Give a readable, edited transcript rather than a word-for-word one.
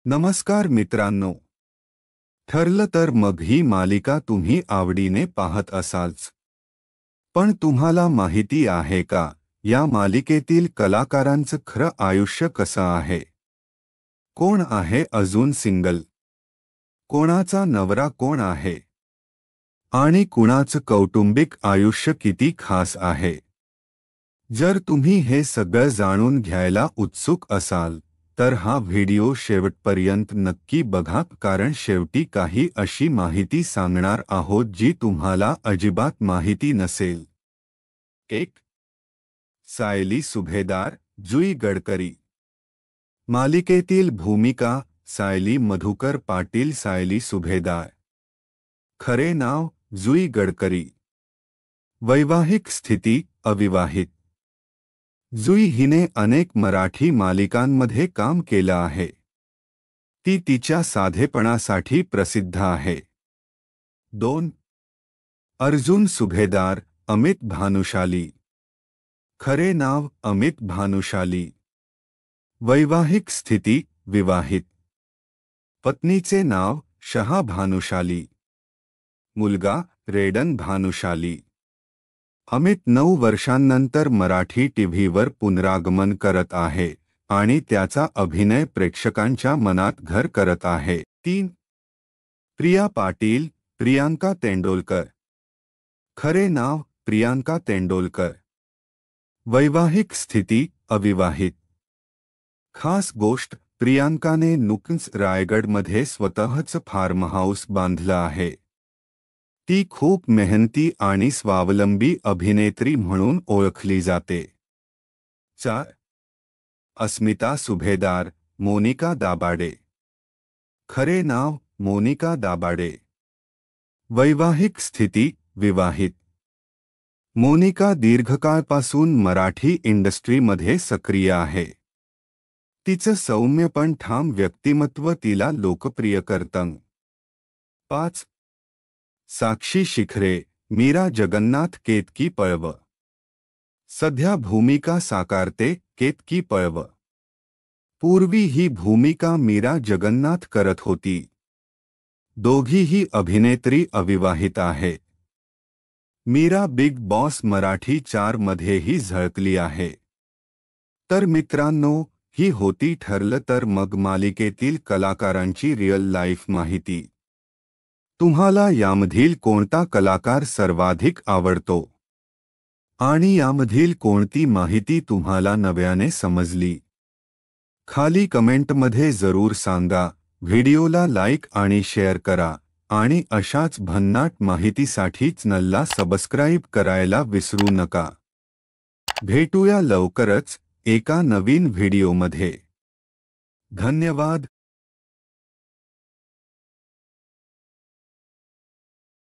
नमस्कार मित्रांनो. ठरलं तर मग ही मालिका तुम्ही आवडीने पाहत असालच. पण तुम्हाला माहिती आहे का, या मालिकेतील कलाकारांचं खरं आयुष्य कसं आहे? कोण आहे अजून सिंगल? कोणाचा नवरा कोण आहे? आणि कुणाचं कौटुंबिक आयुष्य किती खास आहे? जर तुम्ही हे सगळं जाणून घ्यायला उत्सुक असाल, तर हा व्हिडिओ शेवटपर्यंत नक्की बघा, कारण शेवटी काही अशी माहिती सांगणार आहोत जी तुम्हाला अजिबात माहिती नसेल. 1. सायली सुभेदार, जुई गडकरी. मालिकेतील भूमिका: सायली मधुकर पाटील. सायली सुभेदार. खरे नाव: जुई गडकरी. वैवाहिक स्थिती: अविवाहित. जुई हिने अनेक मराठी मालिकांमध्ये काम केलं आहे. ती तिच्या साधेपणासाठी प्रसिद्ध आहे. 2. अर्जुन सुभेदार, अमित भानुशाली. खरे नाव: अमित भानुशाली. वैवाहिक स्थिती: विवाहित. पत्नीचे नाव: शहा भानुशाली. मुलगा: रेडन भानुशाली. अमित 9 वर्षांनंतर मराठी टीव्हीवर पुनरागमन करत आहे आणि त्याचा अभिनय प्रेक्षकांच्या मनात घर करत आहे. 3. प्रिया पाटील, प्रियांका तेंडोलकर. खरे नाव: प्रियांका तेंडोलकर. वैवाहिक स्थिती: अविवाहित. खास गोष्ट: प्रियांकाने नुकतंच रायगडमध्ये स्वतःचं फार्म हाऊस बांधलं आहे. ती खूप मेहनती आणि स्वावलंबी अभिनेत्री म्हणून ओळखली जाते. 4. अस्मिता सुभेदार, मोनिका दाभाडे. खरे नाव: मोनिका दाभाडे. वैवाहिक स्थिती: विवाहित. मोनिका दीर्घकाळपासून मराठी इंडस्ट्रीमध्ये सक्रिय आहे. तिचं सौम्य पण ठाम व्यक्तिमत्व तिला लोकप्रिय करतं. 5. साक्षी शिखरे, मीरा जगन्नाथ. केतकी पळव. सध्या भूमिका साकारते केतकी पळव. पूर्वी ही भूमिका मीरा जगन्नाथ करत होती. दोघीही अभिनेत्री अविवाहित आहेत. मीरा बिग बॉस मराठी 4 मध्येही झळकली आहे. तर मित्रांनो, ही होती ठरलं तर मग मालिकेतील कलाकारांची रिअल लाईफ माहिती. तुम्हाला यामधील कोणता कलाकार सर्वाधिक आवडतो? आणि यामधील कोणती माहिती तुम्हाला नव्याने समजली? खाली कमेंटमध्ये जरूर सांगा. व्हिडिओला लाईक आणि शेअर करा आणि अशाच भन्नाट माहितीसाठी चॅनलला सबस्क्राईब करायला विसरू नका. भेटूया लवकरच एका नवीन व्हिडिओमध्ये. धन्यवाद.